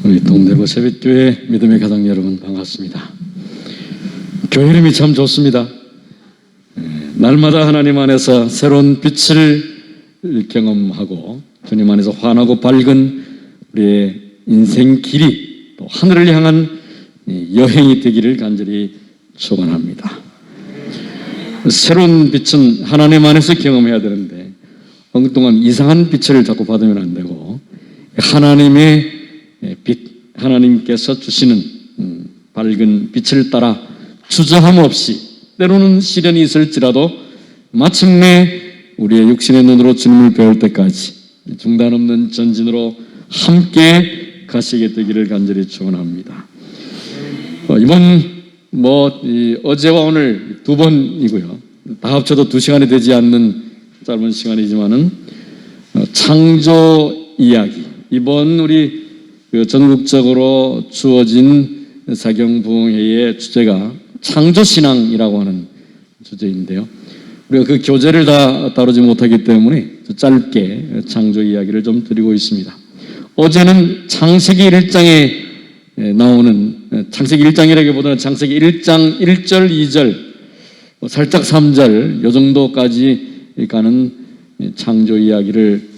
우리 동대구 새빛교회 믿음의 가정 여러분 반갑습니다. 교회 이름이 참 좋습니다. 날마다 하나님 안에서 새로운 빛을 경험하고 주님 안에서 환하고 밝은 우리의 인생 길이 또 하늘을 향한 여행이 되기를 간절히 축원합니다. 새로운 빛은 하나님 안에서 경험해야 되는데 엉뚱한 이상한 빛을 자꾸 받으면 안 되고 하나님의 빛, 하나님께서 주시는 밝은 빛을 따라 주저함 없이 때로는 시련이 있을지라도 마침내 우리의 육신의 눈으로 주님을 배울 때까지 중단 없는 전진으로 함께 가시게 되기를 간절히 축원합니다. 이번 어제와 오늘 두 번이고요. 다 합쳐도 2시간이 되지 않는 짧은 시간이지만은 창조 이야기, 이번 우리 전국적으로 주어진 사경부흥회의 주제가 창조신앙이라고 하는 주제인데요. 우리가 그 교재를 다 다루지 못하기 때문에 짧게 창조 이야기를 좀 드리고 있습니다. 어제는 창세기 1장에 나오는, 창세기 1장이라기보다는 창세기 1장 1절, 2절, 살짝 3절 요 정도까지 가는 창조 이야기를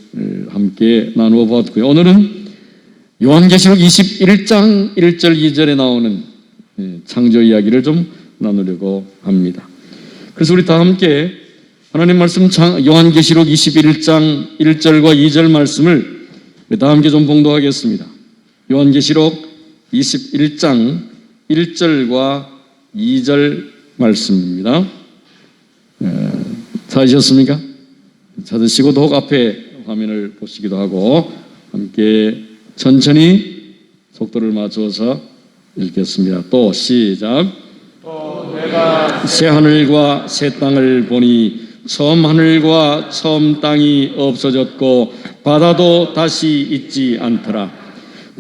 함께 나누어 보았고요. 오늘은 요한계시록 21장 1절 2절에 나오는 창조 이야기를 좀 나누려고 합니다. 그래서 우리 다 함께 하나님 말씀 요한계시록 21장 1절과 2절 말씀을 우리 다 함께 좀 봉독하겠습니다. 요한계시록 21장 1절과 2절 말씀입니다. 찾으셨습니까? 찾으시고 더욱 앞에 화면을 보시기도 하고 함께 천천히 속도를 맞추어서 읽겠습니다. 또 시작. 또 내가 새 하늘과 새 땅을 보니 처음 하늘과 처음 땅이 없어졌고 바다도 다시 있지 않더라.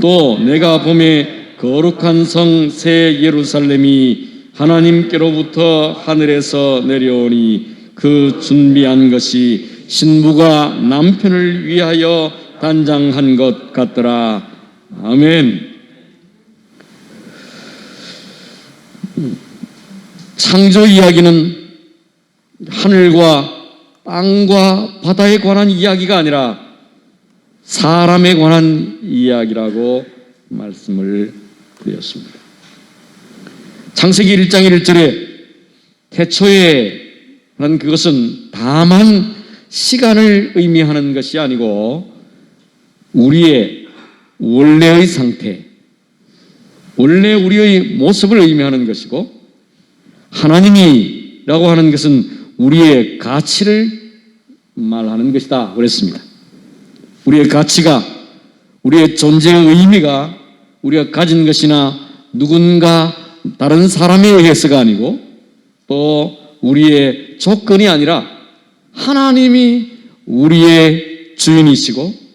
또 내가 보매 거룩한 성 새 예루살렘이 하나님께로부터 하늘에서 내려오니 그 준비한 것이 신부가 남편을 위하여 단장한 것 같더라. 아멘. 창조 이야기는 하늘과 땅과 바다에 관한 이야기가 아니라 사람에 관한 이야기라고 말씀을 드렸습니다. 창세기 1장 1절에 태초에 란 그것은 다만 시간을 의미하는 것이 아니고 우리의 원래의 상태, 원래 우리의 모습을 의미하는 것이고 하나님이라고 하는 것은 우리의 가치를 말하는 것이다 그랬습니다. 우리의 가치가, 우리의 존재의 의미가 우리가 가진 것이나 누군가 다른 사람에 의해서가 아니고 또 우리의 조건이 아니라 하나님이 우리의 주인이시고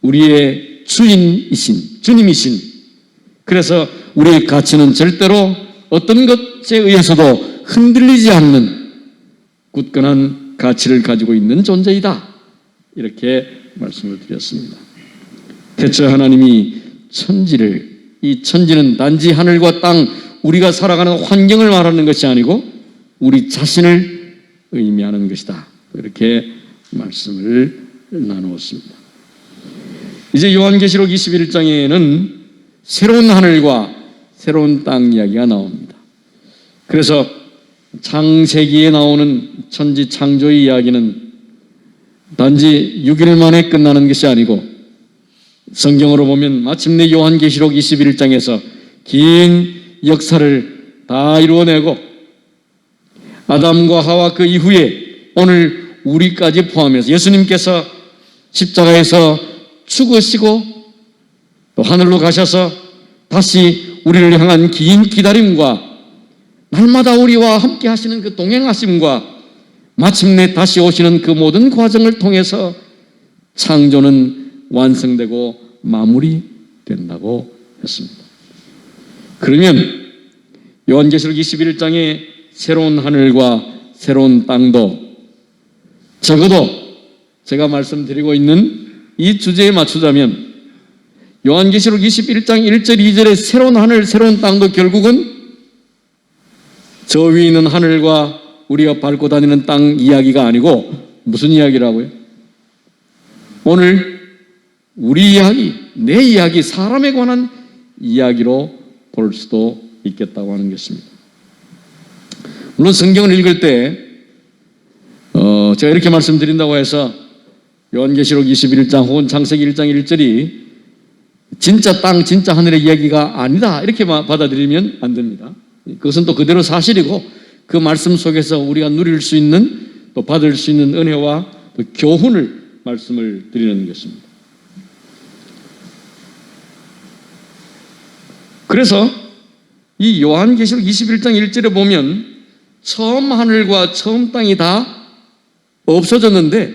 우리의 주인이신, 주님이신, 그래서 우리의 가치는 절대로 어떤 것에 의해서도 흔들리지 않는 굳건한 가치를 가지고 있는 존재이다. 이렇게 말씀을 드렸습니다. 태초에 하나님이 천지를, 이 천지는 단지 하늘과 땅, 우리가 살아가는 환경을 말하는 것이 아니고 우리 자신을 의미하는 것이다. 이렇게 말씀을 나누었습니다. 이제 요한계시록 21장에는 새로운 하늘과 새로운 땅 이야기가 나옵니다. 그래서 창세기에 나오는 천지 창조의 이야기는 단지 6일 만에 끝나는 것이 아니고 성경으로 보면 마침내 요한계시록 21장에서 긴 역사를 다 이루어내고 아담과 하와 그 이후에 오늘 우리까지 포함해서 예수님께서 십자가에서 죽으시고 또 하늘로 가셔서 다시 우리를 향한 긴 기다림과 날마다 우리와 함께 하시는 그 동행하심과 마침내 다시 오시는 그 모든 과정을 통해서 창조는 완성되고 마무리된다고 했습니다. 그러면 요한계시록 21장에 새로운 하늘과 새로운 땅도 적어도 제가 말씀드리고 있는 이 주제에 맞추자면 요한계시록 21장 1절 2절의 새로운 하늘 새로운 땅도 결국은 저 위에 있는 하늘과 우리가 밟고 다니는 땅 이야기가 아니고 무슨 이야기라고요? 오늘 우리 이야기, 내 이야기, 사람에 관한 이야기로 볼 수도 있겠다고 하는 것입니다. 물론 성경을 읽을 때 제가 이렇게 말씀드린다고 해서 요한계시록 21장 혹은 창세기 1장 1절이 진짜 땅, 진짜 하늘의 이야기가 아니다 이렇게 받아들이면 안 됩니다. 그것은 또 그대로 사실이고 그 말씀 속에서 우리가 누릴 수 있는 또 받을 수 있는 은혜와 또 교훈을 말씀을 드리는 것입니다. 그래서 이 요한계시록 21장 1절에 보면 처음 하늘과 처음 땅이 다 없어졌는데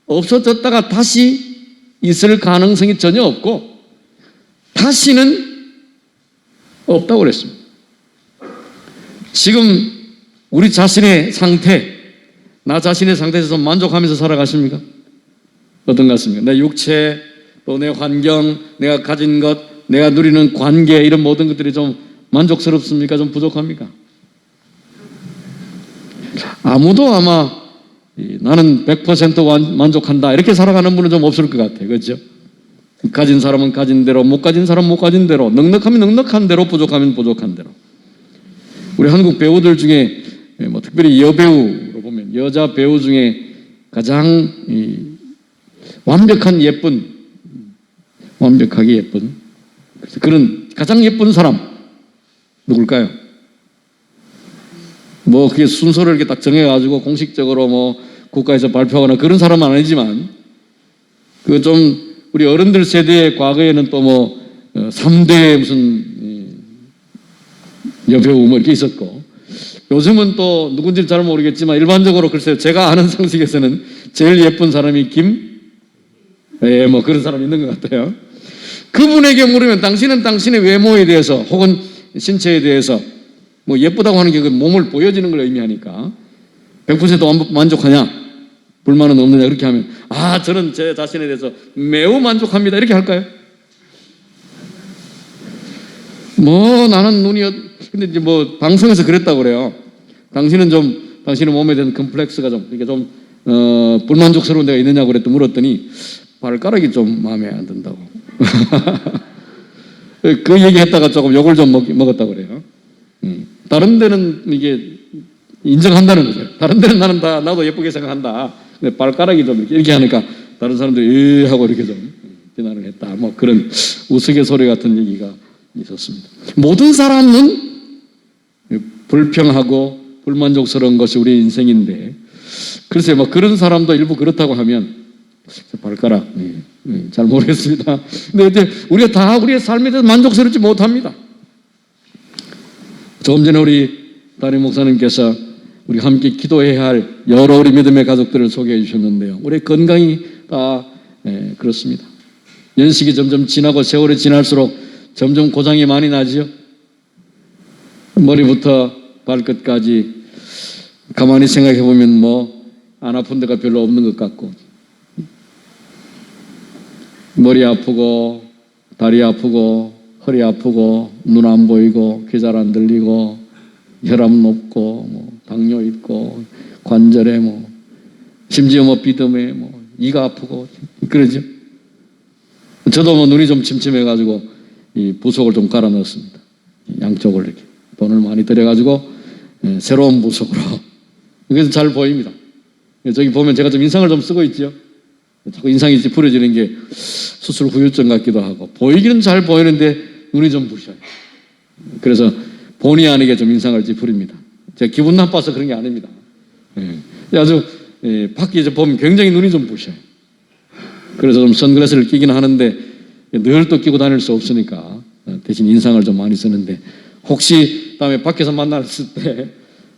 없어졌다가 다시 있을 가능성이 전혀 없고 다시는 없다고 그랬습니다. 지금 우리 자신의 상태, 나 자신의 상태에서 좀 만족하면서 살아가십니까? 어떤 것 같습니까? 내 육체, 또 내 환경, 내가 가진 것, 내가 누리는 관계 이런 모든 것들이 좀 만족스럽습니까? 좀 부족합니까? 아무도 아마 나는 100% 만족한다 이렇게 살아가는 분은 좀 없을 것 같아요. 그렇죠? 가진 사람은 가진 대로, 못 가진 사람은 못 가진 대로, 넉넉하면 넉넉한 대로, 부족하면 부족한 대로. 우리 한국 배우들 중에 뭐 특별히 여배우로 보면 여자 배우 중에 가장 완벽한 예쁜, 완벽하게 예쁜 그런 가장 예쁜 사람 누굴까요? 뭐 그게 순서를 이렇게 딱 정해가지고 공식적으로 뭐 국가에서 발표하거나 그런 사람은 아니지만 그 좀 우리 어른들 세대의 과거에는 또 뭐 3대 무슨 여배우 뭐 이렇게 있었고 요즘은 또 누군지 잘 모르겠지만 일반적으로 글쎄요 제가 아는 상식에서는 제일 예쁜 사람이 뭐 그런 사람이 있는 것 같아요. 그분에게 물으면 당신은 당신의 외모에 대해서 혹은 신체에 대해서 뭐 예쁘다고 하는 게 그 몸을 보여지는 걸 의미하니까 100% 만족하냐? 불만은 없느냐? 그렇게 하면 저는 제 자신에 대해서 매우 만족합니다. 이렇게 할까요? 뭐 나는 근데 이제 뭐 방송에서 그랬다고 그래요. 당신은 좀 당신의 몸에 대한 컴플렉스가 좀 이렇게 좀 불만족스러운 데가 있느냐고 물었더니 발가락이 좀 마음에 안 든다고. 그 얘기했다가 조금 욕을 좀 먹었다고 그래요. 다른 데는 이게 인정한다는 거죠. 다른 데는 나도 예쁘게 생각한다. 근데 발가락이 좀 이렇게 하니까 다른 사람들이 하고 이렇게 좀 비난을 했다. 뭐 그런 우스갯소리 같은 얘기가 있었습니다. 모든 사람은 불평하고 불만족스러운 것이 우리 인생인데 글쎄 뭐 그런 사람도 일부 그렇다고 하면 발가락 잘 모르겠습니다. 근데 우리가 다 우리의 삶에 대해서 만족스럽지 못합니다. 조금 전에 우리 담임 목사님께서 우리 함께 기도해야 할 여러 우리 믿음의 가족들을 소개해 주셨는데요. 우리 건강이 다 그렇습니다. 연식이 점점 지나고 세월이 지날수록 점점 고장이 많이 나지요. 머리부터 발끝까지 가만히 생각해 보면 뭐 안 아픈 데가 별로 없는 것 같고 머리 아프고 다리 아프고 허리 아프고 눈 안 보이고 귀 잘 안 들리고 혈압 높고 뭐 당뇨 있고 관절에 뭐 심지어 뭐 비듬에 뭐 이가 아프고 그러죠. 저도 뭐 눈이 좀 침침해가지고 이 부속을 좀 갈아 넣었습니다. 양쪽을 이렇게 돈을 많이 들여가지고 새로운 부속으로. 그래서 잘 보입니다. 저기 보면 제가 좀 인상을 좀 쓰고 있죠. 자꾸 인상이 찌푸려지는 게 수술 후유증 같기도 하고 보이기는 잘 보이는데 눈이 좀 부셔요. 그래서 본의 아니게 좀 인상을 찌푸립니다. 제가 기분 나빠서 그런 게 아닙니다. 아주 밖에 보면 굉장히 눈이 좀 부셔요. 그래서 좀 선글라스를 끼긴 하는데 늘 또 끼고 다닐 수 없으니까 대신 인상을 좀 많이 쓰는데 혹시 다음에 밖에서 만났을 때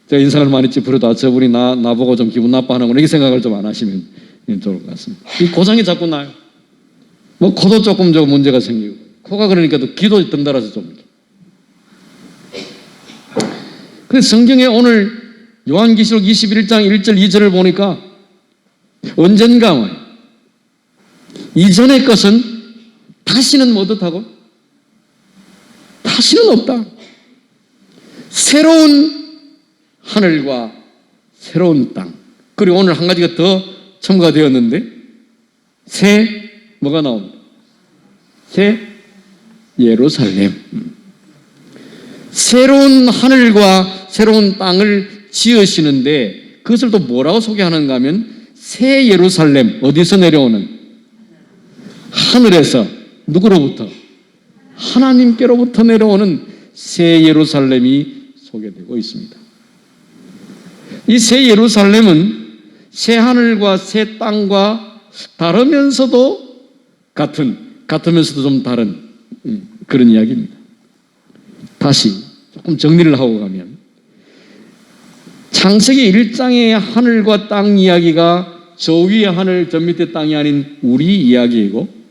제가 인상을 많이 찌푸려도 저분이 나보고 좀 기분 나빠하는구나 이렇게 생각을 좀 안 하시면 좋을 것 같습니다. 이 고장이 자꾸 나요. 뭐 코도 조금 문제가 생기고 코가 그러니까 또 귀도 덩달아서 좀 이렇게. 그래서 성경에 오늘 요한계시록 21장 1절 2절을 보니까 언젠가 이전의 것은 다 다시는 뭐 어떻다고? 다시는 없다. 새로운 하늘과 새로운 땅. 그리고 오늘 한 가지가 더 첨가되었는데 새 뭐가 나옵니다. 새 예루살렘. 새로운 하늘과 새로운 땅을 지으시는데 그것을 또 뭐라고 소개하는가 하면 새 예루살렘. 어디서 내려오는? 하늘에서. 누구로부터? 하나님께로부터 내려오는 새 예루살렘이 소개되고 있습니다. 이 새 예루살렘은 새 하늘과 새 땅과 다르면서도 같으면서도 좀 다른 그런 이야기입니다. 다시 조금 정리를 하고 가면 창세기 1장의 하늘과 땅 이야기가 저 위의 하늘 저 밑에 땅이 아닌 우리 이야기이고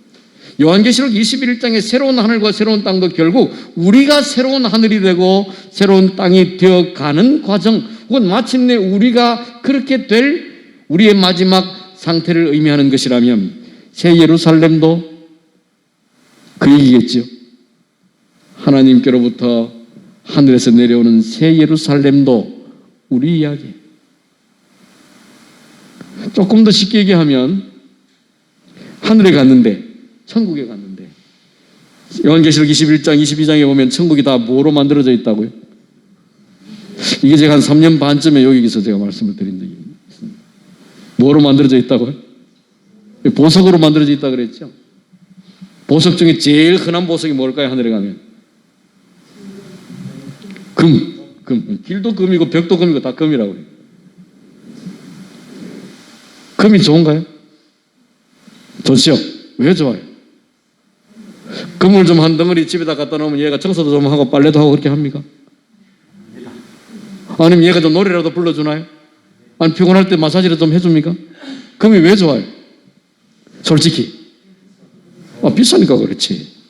요한계시록 21장의 새로운 하늘과 새로운 땅도 결국 우리가 새로운 하늘이 되고 새로운 땅이 되어가는 과정 혹은 마침내 우리가 그렇게 될 우리의 마지막 상태를 의미하는 것이라면 새 예루살렘도 그 얘기겠죠. 하나님께로부터 하늘에서 내려오는 새 예루살렘도 우리 이야기. 조금 더 쉽게 얘기하면 하늘에 갔는데 천국에 갔는데 요한계시록 21장 22장에 보면 천국이 다 뭐로 만들어져 있다고요? 이게 제가 한 3년 반쯤에 여기서 제가 말씀을 드린 적이 있습니다. 뭐로 만들어져 있다고요? 보석으로 만들어져 있다고 그랬죠. 보석 중에 제일 흔한 보석이 뭘까요? 하늘에 가면 금. 길도 금이고 벽도 금이고 다 금이라고 해요. 금이 좋은가요? 좋죠. 왜 좋아요? 금을 좀 한 덩어리 집에다 갖다 놓으면 얘가 청소도 좀 하고 빨래도 하고 그렇게 합니까? 아니면 얘가 좀 노래라도 불러주나요? 아니 피곤할 때 마사지를 좀 해줍니까? 금이 왜 좋아요? 솔직히 비싸니까 그렇지.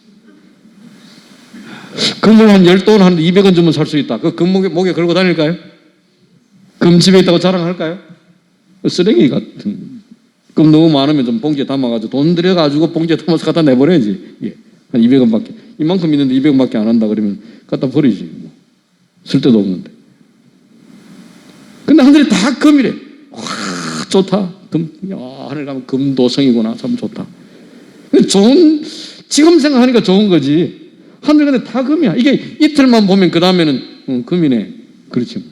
금을 한 10돈 한 200원 주면 살 수 있다. 그 금 목에 걸고 다닐까요? 금 집에 있다고 자랑할까요? 쓰레기 같은. 금 너무 많으면 좀 봉지에 담아가지고 돈 들여가지고 봉지에 담아서 갖다 내버려야지. 예. 한 200원밖에. 이만큼 있는데 200원밖에 안 한다 그러면 갖다 버리지. 뭐. 쓸데도 없는데. 근데 하늘이 다 금이래. 와, 좋다. 금, 야, 하늘 가면 금도성이구나. 참 좋다. 좋은, 지금 생각하니까 좋은 거지. 하늘 근데 다 금이야. 이게 이틀만 보면 그 다음에는 금이네. 그렇지.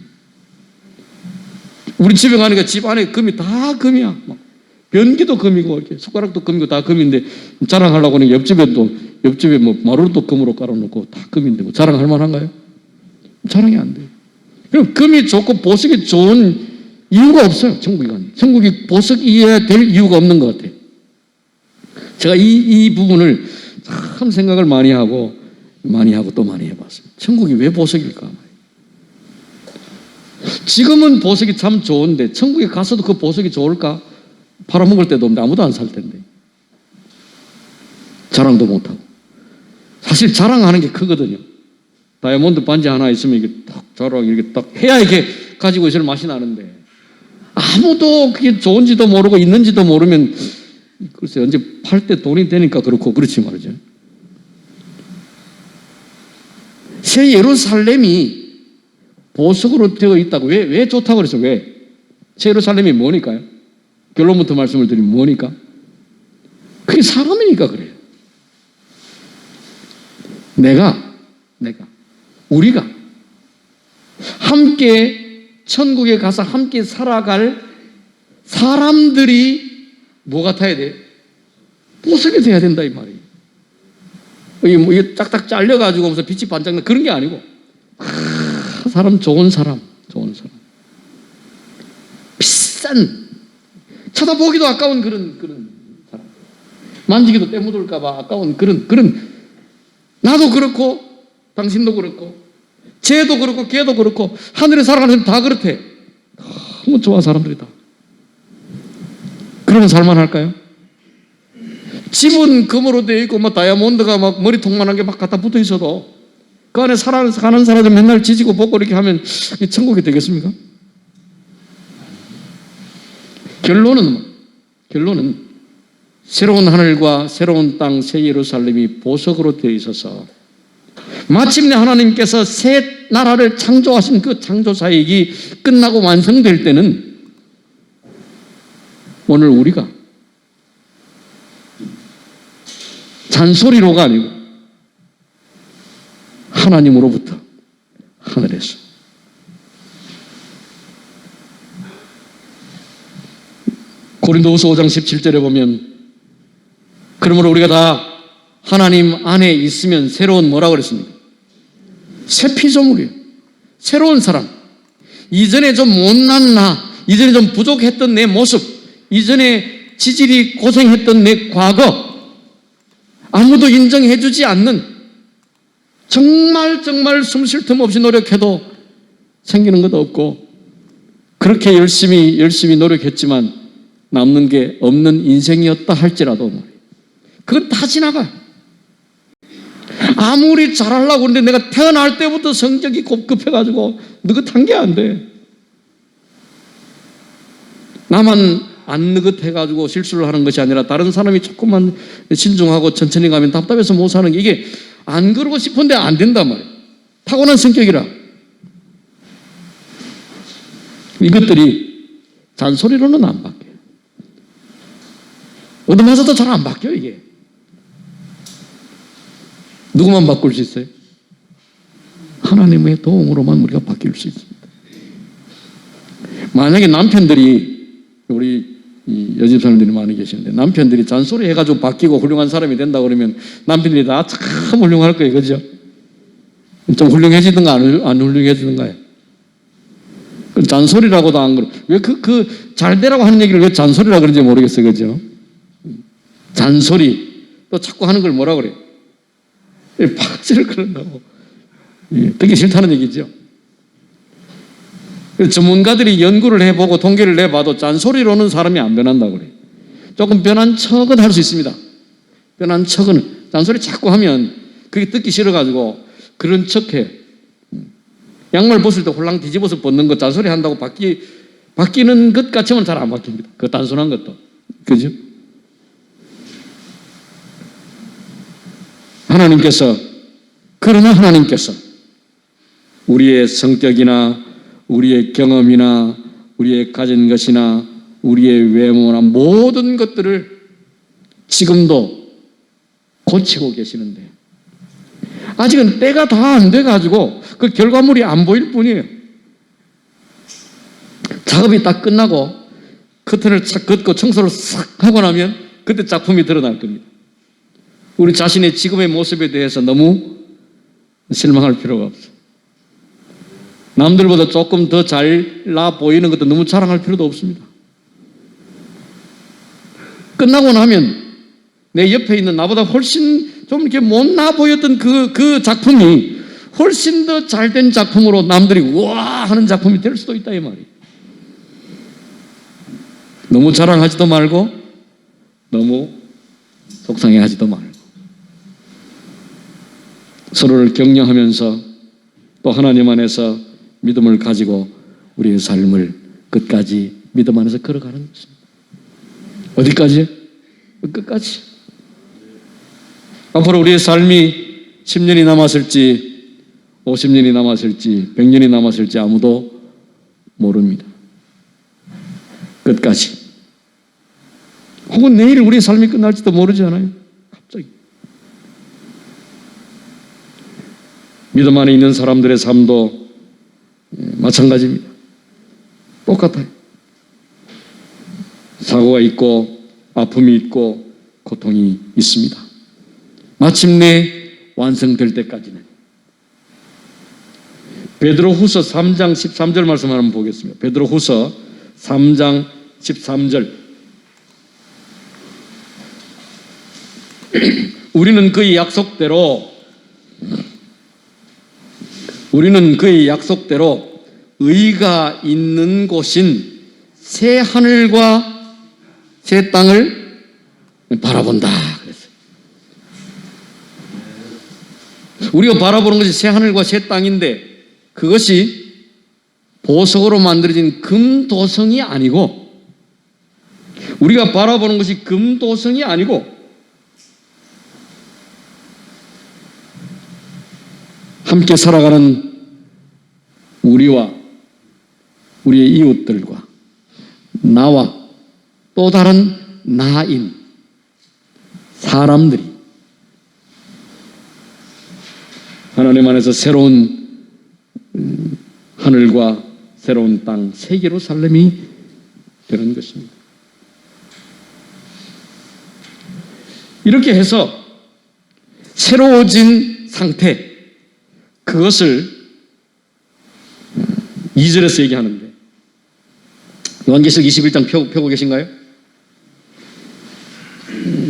우리 집에 가니까 집 안에 금이 다 금이야. 막. 변기도 금이고 이렇게 숟가락도 금이고 다 금인데 자랑하려고 하니 옆집에 뭐 마루도 금으로 깔아놓고 다 금인데 뭐 자랑할 만한가요? 자랑이 안 돼요. 그럼 금이 좋고 보석이 좋은 이유가 없어요. 천국이 보석이어야 될 이유가 없는 것 같아요. 제가 이 부분을 참 생각을 많이 하고 또 많이 해봤습니다. 천국이 왜 보석일까? 지금은 보석이 참 좋은데 천국에 가서도 그 보석이 좋을까? 팔아먹을 때도 없는데 아무도 안 살 텐데 자랑도 못하고 사실 자랑하는 게 크거든요. 다이아몬드 반지 하나 있으면 이게 딱 자랑 이렇게 딱 해야 이렇게 가지고 있을 맛이 나는데 아무도 그게 좋은지도 모르고 있는지도 모르면 글쎄 언제 팔 때 돈이 되니까 그렇고 그렇지 말이죠. 새 예루살렘이 보석으로 되어 있다고 왜 좋다고 그랬어? 왜? 새 예루살렘이 뭐니까요? 결론부터 말씀을 드리면 뭐니까? 그게 사람이니까 그래요. 우리가 함께 천국에 가서 함께 살아갈 사람들이 뭐 같아야 돼? 보석이 돼야 된다 이 말이에요. 이게 딱딱 잘려가지고 무슨 빛이 반짝나 그런 게 아니고 좋은 사람 비싼 쳐다보기도 아까운 그런 사람 만지기도 때 묻을까봐 아까운 그런 나도 그렇고 당신도 그렇고 쟤도 그렇고 걔도 그렇고 하늘에 살아가는 사람 다 그렇대. 너무 좋아 사람들이 다. 그러면 살만할까요? 집은 금으로 되어 있고 뭐 다이아몬드가 막 머리통만한 게 막 갖다 붙어 있어도 그 안에 사는 사람들 맨날 지지고 볶고 이렇게 하면 천국이 되겠습니까? 결론은 새로운 하늘과 새로운 땅, 새 예루살렘이 보석으로 되어 있어서 마침내 하나님께서 새 나라를 창조하신 그 창조 사역이 끝나고 완성될 때는 오늘 우리가 잔소리로가 아니고 하나님으로부터 하늘에서 고린도후서 5장 17절에 보면 그러므로 우리가 다 하나님 안에 있으면 새로운 뭐라고 그랬습니까? 새 피조물이에요. 새로운 사람. 이전에 좀 못난 나, 이전에 좀 부족했던 내 모습, 이전에 지질이 고생했던 내 과거, 아무도 인정해주지 않는, 정말 숨 쉴 틈 없이 노력해도 생기는 것도 없고, 그렇게 열심히 노력했지만 남는 게 없는 인생이었다 할지라도 그건 다 지나가요. 아무리 잘하려고 하는데 내가 태어날 때부터 성격이 급해가지고 느긋한 게 안 돼. 나만 안 느긋해가지고 실수를 하는 것이 아니라 다른 사람이 조금만 신중하고 천천히 가면 답답해서 못 사는 게, 이게 안 그러고 싶은데 안 된단 말이에요. 타고난 성격이라. 이것들이 잔소리로는 안 바뀌어요. 얻어맞아도 잘 안 바뀌어요, 이게. 누구만 바꿀 수 있어요? 하나님의 도움으로만 우리가 바뀔 수 있습니다. 만약에 남편들이, 우리 여집 사람들이 많이 계시는데 남편들이 잔소리 해가지고 바뀌고 훌륭한 사람이 된다 그러면 남편들이 다 참 훌륭할 거예요. 그죠? 좀 훌륭해지든가 안 훌륭해지든가요. 그 잔소리라고도 안 그러고, 왜 잘 되라고 하는 얘기를 왜 잔소리라 그런지 모르겠어요. 그죠? 잔소리. 또 자꾸 하는 걸 뭐라 그래요? 박질을 그런다고. 듣기 싫다는 얘기죠. 전문가들이 연구를 해보고 통계를 내봐도 잔소리로는 사람이 안 변한다고 그래요. 조금 변한 척은 할 수 있습니다. 변한 척은. 잔소리 자꾸 하면 그게 듣기 싫어가지고 그런 척해. 양말 벗을 때 홀랑 뒤집어서 벗는 거 잔소리 한다고 바뀌는 것 같지만 잘 안 바뀝니다. 그 단순한 것도. 그죠? 그러나 하나님께서 우리의 성격이나 우리의 경험이나 우리의 가진 것이나 우리의 외모나 모든 것들을 지금도 고치고 계시는데 아직은 때가 다 안 돼가지고 그 결과물이 안 보일 뿐이에요. 작업이 딱 끝나고 커튼을 착 걷고 청소를 싹 하고 나면 그때 작품이 드러날 겁니다. 우리 자신의 지금의 모습에 대해서 너무 실망할 필요가 없어. 남들보다 조금 더 잘나 보이는 것도 너무 자랑할 필요도 없습니다. 끝나고 나면 내 옆에 있는 나보다 훨씬 좀 이렇게 못나 보였던 그 작품이 훨씬 더 잘된 작품으로 남들이 우와 하는 작품이 될 수도 있다 이 말이에요. 너무 자랑하지도 말고 너무 속상해하지도 말고 서로를 격려하면서 또 하나님 안에서 믿음을 가지고 우리의 삶을 끝까지 믿음 안에서 걸어가는 것입니다. 어디까지요? 끝까지. 앞으로 우리의 삶이 10년이 남았을지 50년이 남았을지 100년이 남았을지 아무도 모릅니다. 끝까지. 혹은 내일 우리의 삶이 끝날지도 모르지 않아요? 갑자기. 믿음 안에 있는 사람들의 삶도 마찬가지입니다. 똑같아요. 사고가 있고 아픔이 있고 고통이 있습니다. 마침내 완성될 때까지는. 베드로후서 3장 13절 말씀 한번 보겠습니다. 베드로후서 3장 13절. 우리는 그의 약속대로 의가 있는 곳인 새 하늘과 새 땅을 바라본다 그랬어요. 우리가 바라보는 것이 새 하늘과 새 땅인데 그것이 보석으로 만들어진 금도성이 아니고 우리가 바라보는 것이 금도성이 아니고 함께 살아가는 우리와 우리의 이웃들과 나와 또 다른 나인 사람들이 하나님 안에서 새로운 하늘과 새로운 땅, 새 예루살렘이 되는 것입니다. 이렇게 해서 새로워진 상태, 그것을 2절에서 얘기하는데, 요한계시록 21장 펴고 계신가요?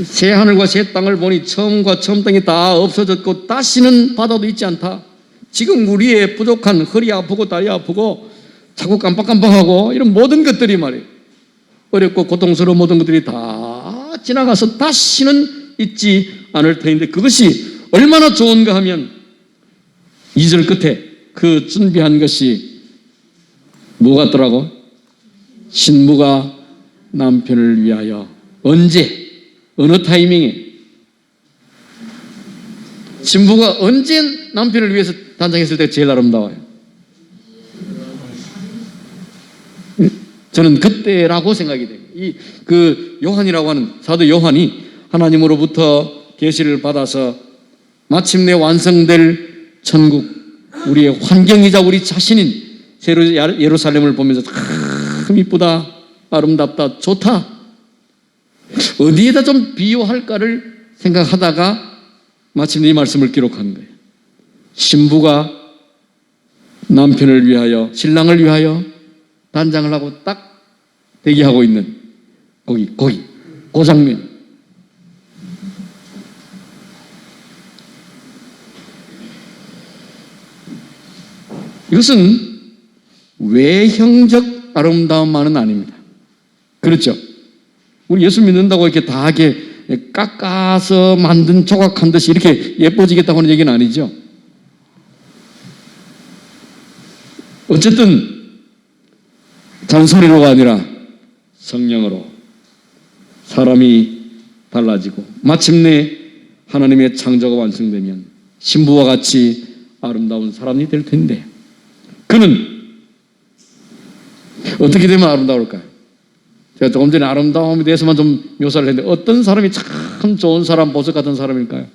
새 하늘과 새 땅을 보니 처음과 처음 땅이 다 없어졌고 다시는 바다도 있지 않다. 지금 우리의 부족한 허리 아프고 다리 아프고 자꾸 깜빡깜빡하고 이런 모든 것들이 말이에요, 어렵고 고통스러운 모든 것들이 다 지나가서 다시는 있지 않을 터인데, 그것이 얼마나 좋은가 하면 2절 끝에 그 준비한 것이 뭐 같더라고? 신부가 남편을 위하여 언제, 어느 타이밍에, 신부가 언제 남편을 위해서 단장했을 때 제일 아름다워요? 저는 그때라고 생각이 돼요. 그 요한이라고 하는 사도 요한이 하나님으로부터 계시를 받아서 마침내 완성될 천국, 우리의 환경이자 우리 자신인 새로 예루살렘을 보면서 참 이쁘다, 아름답다, 좋다, 어디에다 좀 비유할까를 생각하다가 마침내 이 말씀을 기록한 거예요. 신부가 남편을 위하여, 신랑을 위하여 단장을 하고 딱 대기하고 있는 그 장면. 이것은 외형적 아름다움만은 아닙니다. 그렇죠? 우리 예수 믿는다고 이렇게 다 이렇게 깎아서 만든 조각한 듯이 이렇게 예뻐지겠다고 하는 얘기는 아니죠. 어쨌든 잔소리로가 아니라 성령으로 사람이 달라지고 마침내 하나님의 창조가 완성되면 신부와 같이 아름다운 사람이 될 텐데, 그는 어떻게 되면 아름다울까요? 제가 조금 전에 아름다움에 대해서만 좀 묘사를 했는데, 어떤 사람이 참 좋은 사람, 보석 같은 사람일까요?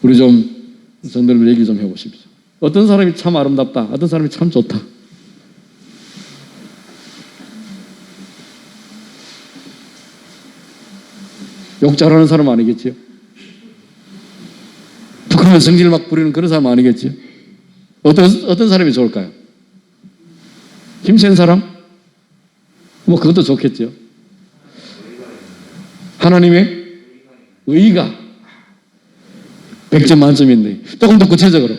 우리 좀 성도들 얘기 좀 해보십시오. 어떤 사람이 참 아름답다, 어떤 사람이 참 좋다. 욕 잘하는 사람 아니겠지요? 북한은 성질 막 부리는 그런 사람 아니겠지요? 어떤 사람이 좋을까요? 힘센 사람? 뭐 그것도 좋겠죠. 하나님의 의가 100점 만점인데 조금 더 구체적으로,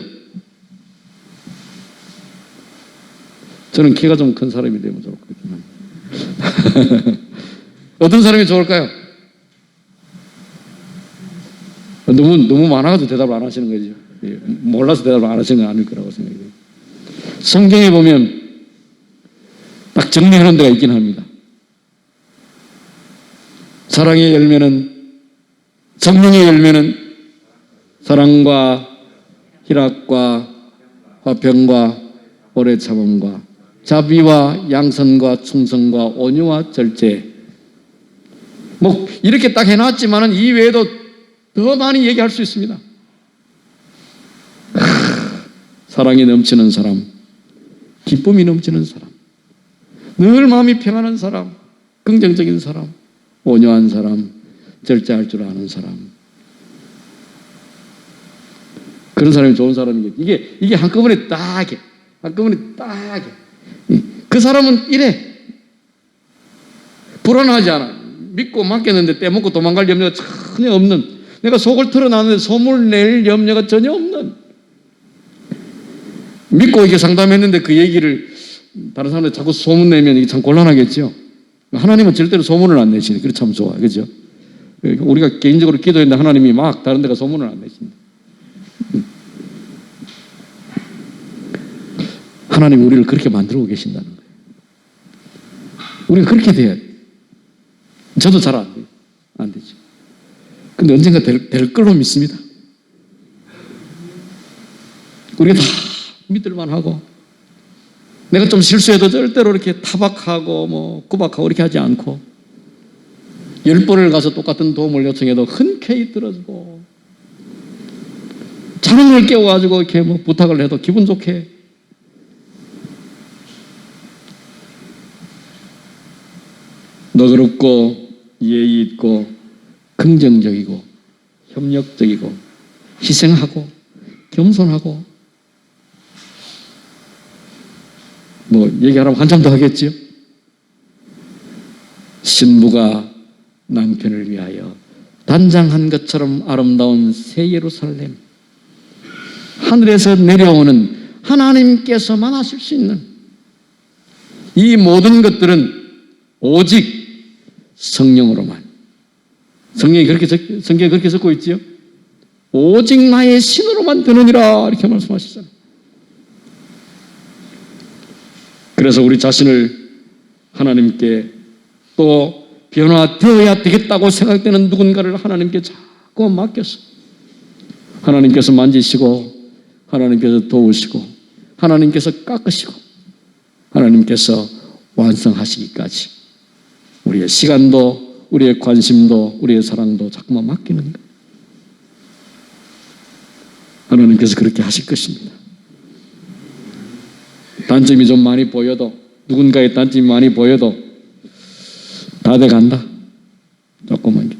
저는 키가 좀 큰 사람이 되면 좋겠지만 어떤 사람이 좋을까요? 너무 많아가지고 대답을 안 하시는 거죠. 몰라서 대답을 안 하시는 건 아닐 거라고 생각해요. 성경에 보면 딱 정리하는 데가 있긴 합니다. 사랑의 열매는, 성령의 열매는 사랑과 희락과 화평과 오래 참음과 자비와 양선과 충성과 온유와 절제. 뭐 이렇게 딱 해놨지만은 이 외에도 더 많이 얘기할 수 있습니다. 사랑이 넘치는 사람, 기쁨이 넘치는 사람, 늘 마음이 평안한 사람, 긍정적인 사람, 온유한 사람, 절제할 줄 아는 사람, 그런 사람이 좋은 사람이겠죠. 이게 한꺼번에 딱 그 사람은 이래, 불안하지 않아. 믿고 맡겼는데 떼먹고 도망갈 염려가 전혀 없는, 내가 속을 털어놨는데 소문을 낼 염려가 전혀 없는, 믿고 이렇게 상담했는데 그 얘기를 다른 사람들 자꾸 소문내면 이게 참 곤란하겠죠. 하나님은 절대로 소문을 안 내시네. 그래 참 좋아, 그죠? 우리가 개인적으로 기도했는데 하나님이 막 다른 데가 소문을 안 내십니다. 하나님 우리를 그렇게 만들고 계신다는 거예요. 우리가 그렇게 돼야 돼. 저도 잘 안 돼요. 안 되죠. 근데 언젠가 될 걸로 믿습니다. 우리가 다 믿을만 하고, 내가 좀 실수해도 절대로 이렇게 타박하고 뭐 구박하고 이렇게 하지 않고, 10번을 가서 똑같은 도움을 요청해도 흔쾌히 들어주고, 자랑을 깨워가지고 이렇게 뭐 부탁을 해도 기분 좋게, 너그럽고 예의 있고 긍정적이고 협력적이고 희생하고 겸손하고, 뭐 얘기하라면 한참 더 하겠지요. 신부가 남편을 위하여 단장한 것처럼 아름다운 새 예루살렘, 하늘에서 내려오는 하나님께서만 하실 수 있는 이 모든 것들은 오직 성령으로만, 성경에 그렇게 적고 있지요. 오직 나의 신으로만 되느니라 이렇게 말씀하시잖아요. 그래서 우리 자신을 하나님께 또 변화되어야 되겠다고 생각되는 누군가를 하나님께 자꾸 맡겨서 하나님께서 만지시고 하나님께서 도우시고 하나님께서 깎으시고 하나님께서 완성하시기까지 우리의 시간도 우리의 관심도 우리의 사랑도 자꾸만 맡기는 거예요. 하나님께서 그렇게 하실 것입니다. 단점이 좀 많이 보여도, 누군가의 단점이 많이 보여도 다 돼간다. 조금만.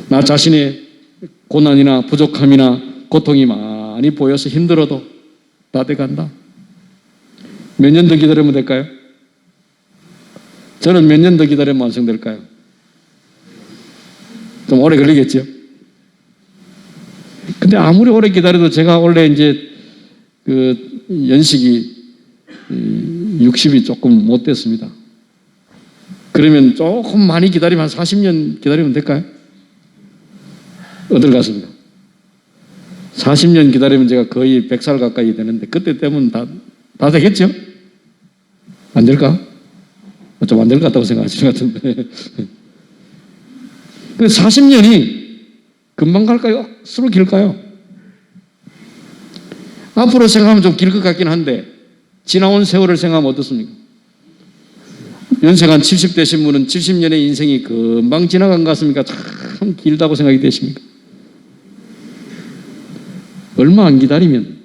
나 자신의 고난이나 부족함이나 고통이 많이 보여서 힘들어도 다 돼간다. 몇 년 더 기다리면 될까요? 저는 몇 년 더 기다리면 완성될까요? 좀 오래 걸리겠죠? 근데 아무리 오래 기다려도 제가 원래 이제 그 연식이 60이 조금 못 됐습니다. 그러면 조금 많이 기다리면 한 40년 기다리면 될까요? 어딜 갔습니까? 40년 기다리면 제가 거의 100살 가까이 되는데 그때 되면 다 되겠죠? 안 될까? 좀 안 될 것 같다고 생각하시는 것 같은데. 그 40년이 금방 갈까요? 서로 길까요? 앞으로 생각하면 좀 길 것 같긴 한데 지나온 세월을 생각하면 어떻습니까? 연세가 한 70 되신 분은 70년의 인생이 금방 지나간 것 같습니까? 참 길다고 생각이 되십니까? 얼마 안 기다리면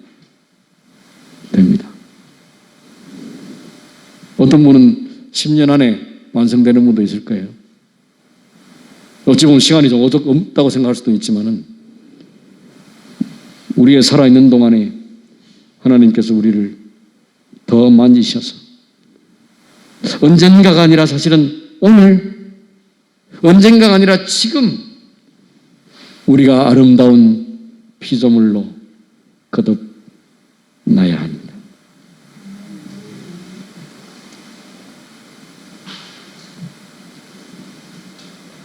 됩니다. 어떤 분은 10년 안에 완성되는 분도 있을 거예요. 어찌 보면 시간이 좀 없다고 생각할 수도 있지만은 우리의 살아있는 동안에 하나님께서 우리를 더 만지셔서 언젠가가 아니라 사실은 오늘, 언젠가가 아니라 지금 우리가 아름다운 피조물로 거듭나야 합니다.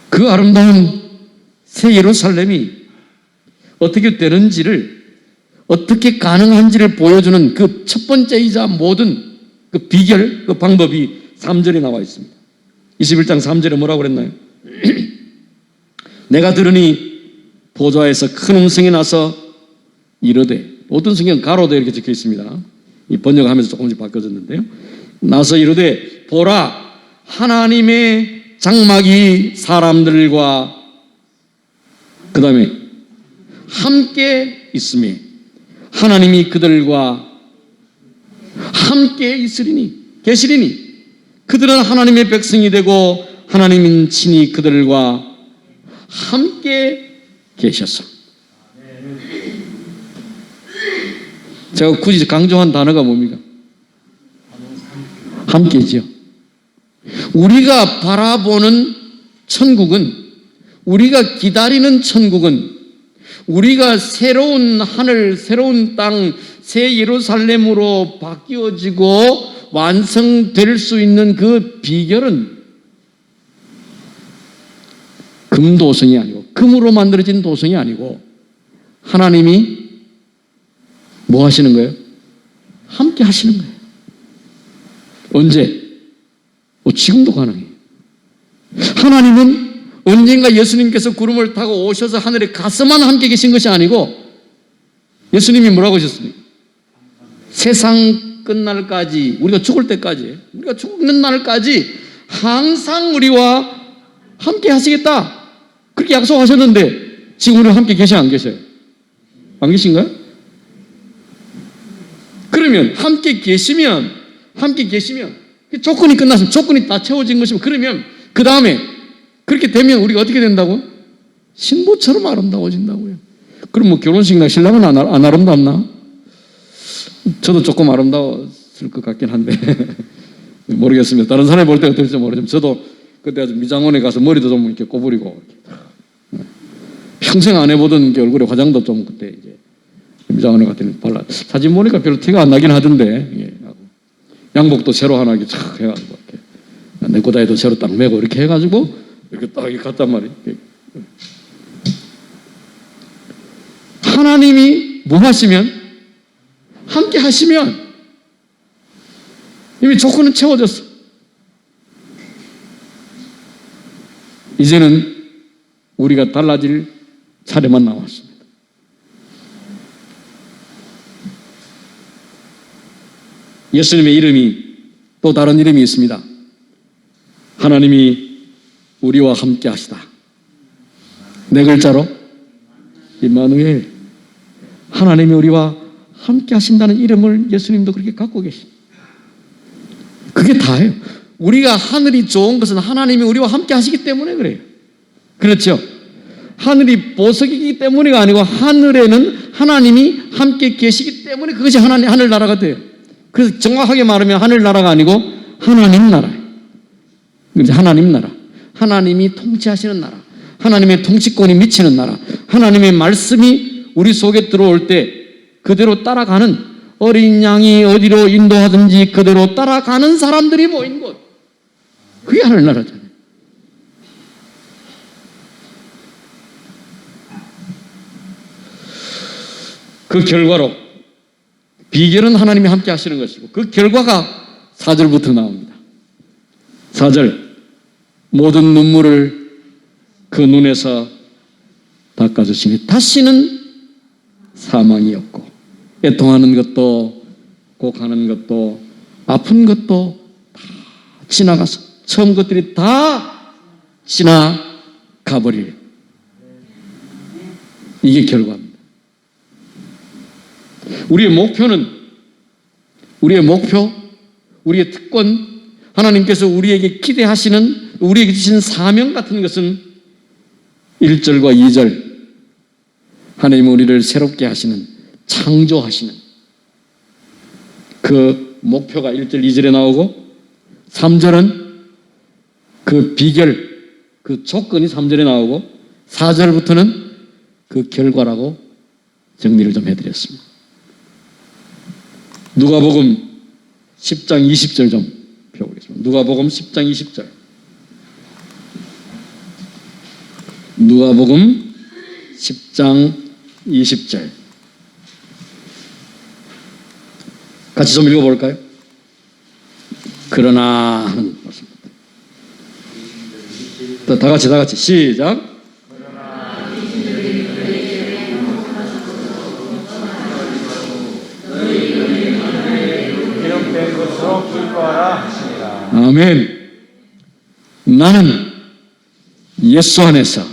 그 아름다운 새 예루살렘이 어떻게 되는지를, 어떻게 가능한지를 보여주는 그 첫 번째이자 모든 그 비결, 그 방법이 3절에 나와 있습니다. 21장 3절에 뭐라고 그랬나요? 내가 들으니 보좌에서 큰 음성이 나서 이르되, 어떤 성경은 가로되 이렇게 적혀 있습니다. 이 번역하면서 조금씩 바뀌어졌는데요. 나서 이르되 보라, 하나님의 장막이 사람들과 그 다음에 함께 있으며 하나님이 그들과 함께 있으리니, 계시리니 그들은 하나님의 백성이 되고 하나님은 친히 그들과 함께 계셔서. 제가 굳이 강조한 단어가 뭡니까? 함께지요. 우리가 바라보는 천국은, 우리가 기다리는 천국은, 우리가 새로운 하늘, 새로운 땅, 새 예루살렘으로 바뀌어지고 완성될 수 있는 그 비결은 금도성이 아니고, 금으로 만들어진 도성이 아니고 하나님이 뭐 하시는 거예요? 함께 하시는 거예요. 언제? 지금도 가능해요. 하나님은 언젠가 예수님께서 구름을 타고 오셔서 하늘에 가서만 함께 계신 것이 아니고 예수님이 뭐라고 하셨습니까? 세상 끝날까지, 우리가 죽을 때까지, 우리가 죽는 날까지 항상 우리와 함께 하시겠다, 그렇게 약속하셨는데 지금 우리와 함께 계셔 안 계셔요? 안 계신가요? 그러면 함께 계시면 조건이 끝났으면, 조건이 다 채워진 것이면, 그러면 그 다음에 그렇게 되면 우리가 어떻게 된다고? 신부처럼 아름다워진다고요. 그럼 뭐 결혼식 날 신랑은 안 아름답나? 저도 조금 아름다웠을 것 같긴 한데 모르겠습니다. 다른 사람이 볼 때 어떨지 모르지만 저도 그때 아주 미장원에 가서 머리도 좀 이렇게 꼬부리고 평생 안 해보던 게 얼굴에 화장도 좀 그때 이제 미장원에 갔더니 발라 사진 보니까 별로 티가 안 나긴 하던데, 예, 양복도 새로 하나 이렇게 착 해가지고 이렇게 네코다이도 새로 딱 메고 이렇게 해가지고 이렇게 딱 이렇게 갔단 말이에요. 하나님이 뭐 하시면, 함께 하시면 이미 조건은 채워졌어. 이제는 우리가 달라질 차례만 남았습니다. 예수님의 이름이 또 다른 이름이 있습니다. 하나님이 우리와 함께 하시다. 네 글자로 임마누엘, 하나님이 우리와 함께 하신다는 이름을 예수님도 그렇게 갖고 계십니다. 그게 다예요. 우리가 하늘이 좋은 것은 하나님이 우리와 함께 하시기 때문에 그래요. 그렇죠? 하늘이 보석이기 때문이가 아니고 하늘에는 하나님이 함께 계시기 때문에 그것이 하늘나라가 돼요. 그래서 정확하게 말하면 하늘나라가 아니고 하나님 나라예요. 하나님 나라, 하나님이 통치하시는 나라, 하나님의 통치권이 미치는 나라, 하나님의 말씀이 우리 속에 들어올 때 그대로 따라가는, 어린 양이 어디로 인도하든지 그대로 따라가는 사람들이 모인 곳, 그게 하늘나라잖아요. 그 결과로 비결은 하나님이 함께 하시는 것이고 그 결과가 4절부터 나옵니다. 4절, 모든 눈물을 그 눈에서 닦아주시니 다시는 사망이 없고 애통하는 것도 곡하는 것도 아픈 것도 다 지나가서 처음 것들이 다 지나가버릴, 이게 결과입니다. 우리의 목표, 우리의 특권, 하나님께서 우리에게 기대하시는, 우리에게 주신 사명 같은 것은 1절과 2절, 하나님 우리를 새롭게 하시는, 창조하시는 그 목표가 1절, 2절에 나오고 3절은 그 비결, 그 조건이 3절에 나오고 4절부터는 그 결과라고 정리를 좀 해드렸습니다. 누가복음 10장 20절 좀 펴보겠습니다. 누가복음 10장 20절. 누가복음 10장 20절. 같이 좀 읽어볼까요? 그러나 하는 말씀입니다. 다 같이 시작. 기록된 것으로 기뻐하라 하시니라. 아멘. 나는 예수 안에서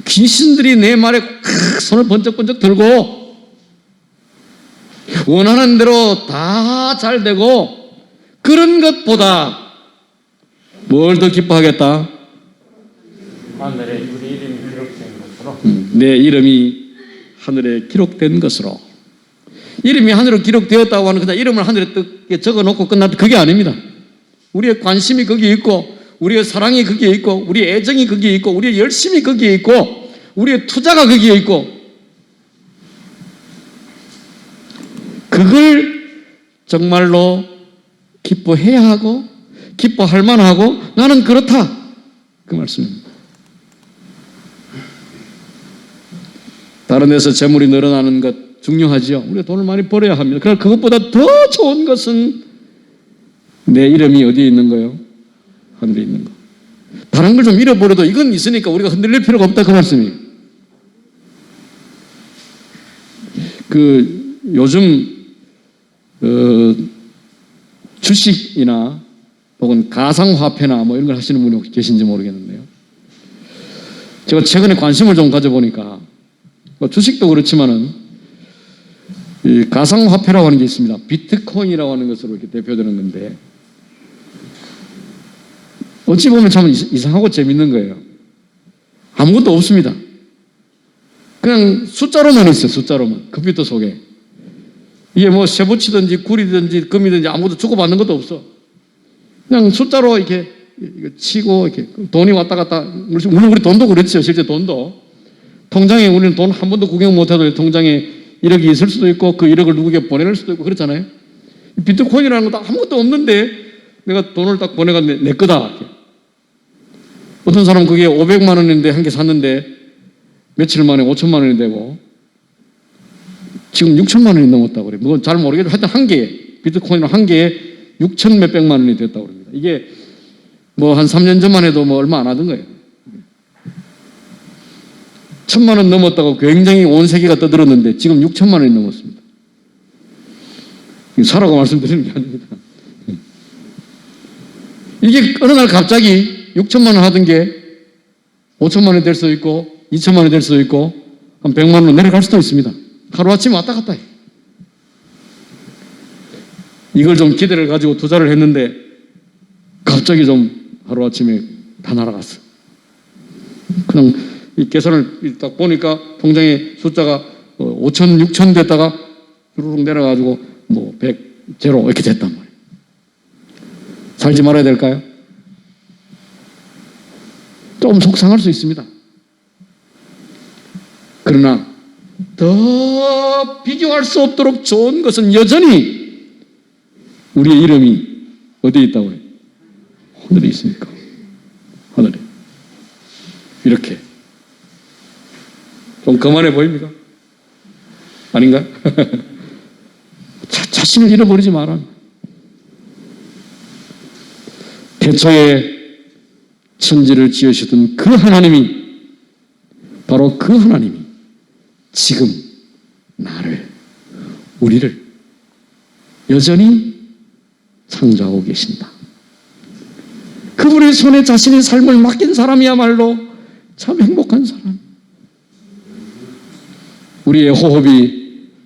귀신들이 내 말에 손을 번쩍번쩍 들고 원하는 대로 다 잘 되고, 그런 것보다 뭘 더 기뻐하겠다? 하늘에 우리 이름이 기록된 것으로. 내 이름이 하늘에 기록된 것으로. 이름이 하늘에 기록되었다고 하는 그냥 이름을 하늘에 뜨게 적어놓고 끝났다, 그게 아닙니다. 우리의 관심이 거기에 있고, 우리의 사랑이 거기에 있고, 우리의 애정이 거기에 있고, 우리의 열심이 거기에 있고, 우리의 투자가 거기에 있고, 그걸 정말로 기뻐해야 하고 기뻐할 만하고 나는 그렇다, 그 말씀입니다. 다른 데서 재물이 늘어나는 것 중요하죠. 우리가 돈을 많이 벌어야 합니다. 그러나 그것보다 더 좋은 것은 내 이름이 어디에 있는 거예요? 하늘에 있는 거. 다른 걸 좀 잃어버려도 이건 있으니까 우리가 흔들릴 필요가 없다 그 말씀이에요. 요즘 주식이나 혹은 가상화폐나 뭐 이런 걸 하시는 분이 혹시 계신지 모르겠는데요. 제가 최근에 관심을 좀 가져보니까 주식도 그렇지만은 이 가상화폐라고 하는 게 있습니다. 비트코인이라고 하는 것으로 이렇게 대표되는 건데 어찌 보면 참 이상하고 재밌는 거예요. 아무것도 없습니다. 그냥 숫자로만 있어요. 숫자로만. 컴퓨터 속에. 이게 뭐 쇠붙이든지 구리든지 금이든지 아무것도 주고받는 것도 없어. 그냥 숫자로 이렇게 치고 이렇게 돈이 왔다 갔다. 물론 우리 돈도 그렇죠. 실제 돈도. 통장에 우리는 돈 한 번도 구경 못해도 통장에 1억이 있을 수도 있고 그 1억을 누구에게 보낼 수도 있고 그렇잖아요. 비트코인이라는 것도 아무것도 없는데 내가 돈을 딱 보내가 내 거다. 어떤 사람은 그게 500만 원인데 한 개 샀는데 며칠 만에 5천만 원이 되고 지금 6천만 원이 넘었다고 그래요. 그건 잘 모르겠는데 하여튼 한 개에 비트코인은 한 개에 6천 몇백만 원이 됐다고 그럽니다. 이게 뭐 한 3년 전만 해도 뭐 얼마 안 하던 거예요. 1,000만 원 넘었다고 굉장히 온 세계가 떠들었는데 지금 6천만 원이 넘었습니다. 사라고 말씀드리는 게 아닙니다. 이게 어느 날 갑자기 6천만 원 하던 게 5천만 원이 될 수도 있고 2천만 원이 될 수도 있고 한 100만 원 내려갈 수도 있습니다. 하루아침에 왔다 갔다 해. 이걸 좀 기대를 가지고 투자를 했는데 갑자기 좀 하루아침에 다 날아갔어. 그냥 이 계산을 딱 보니까 통장에 숫자가 5천, 6천 됐다가 주르륵 내려가지고 뭐 100, 제로 이렇게 됐단 말이에요. 살지 말아야 될까요? 좀 속상할 수 있습니다. 그러나 더 비교할 수 없도록 좋은 것은 여전히 우리의 이름이 어디에 있다고 해요? 하늘에 있으니까. 하늘에. 이렇게. 좀 거만해 보입니까? 아닌가? 자신을 잃어버리지 마라. 태초에 천지를 지으시던 그 하나님이 바로 그 하나님이 지금 나를 우리를 여전히 창조하고 계신다. 그분의 손에 자신의 삶을 맡긴 사람이야말로 참 행복한 사람. 우리의 호흡이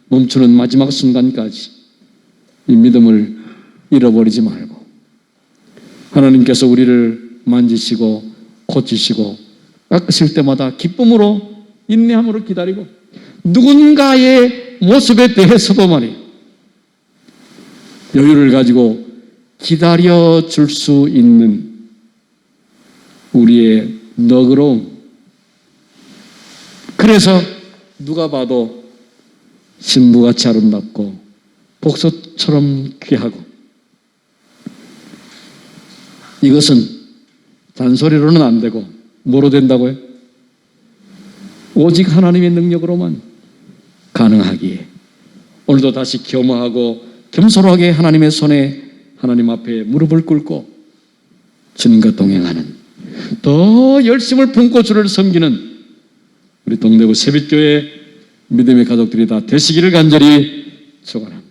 멈추는 마지막 순간까지 이 믿음을 잃어버리지 말고 하나님께서 우리를 만지시고 고치시고 깎으실 때마다 기쁨으로 인내함으로 기다리고 누군가의 모습에 대해서도 말이에요. 여유를 가지고 기다려 줄 수 있는 우리의 너그러움. 그래서 누가 봐도 신부같이 아름답고 복소처럼 귀하고 이것은 잔소리로는 안 되고 뭐로 된다고요? 오직 하나님의 능력으로만 가능하기에 오늘도 다시 겸허하고 겸손하게 하나님의 손에 하나님 앞에 무릎을 꿇고 주님과 동행하는 더 열심을 품고 주를 섬기는 우리 동대구 새빛교회 믿음의 가족들이 다 되시기를 간절히 축원합니다.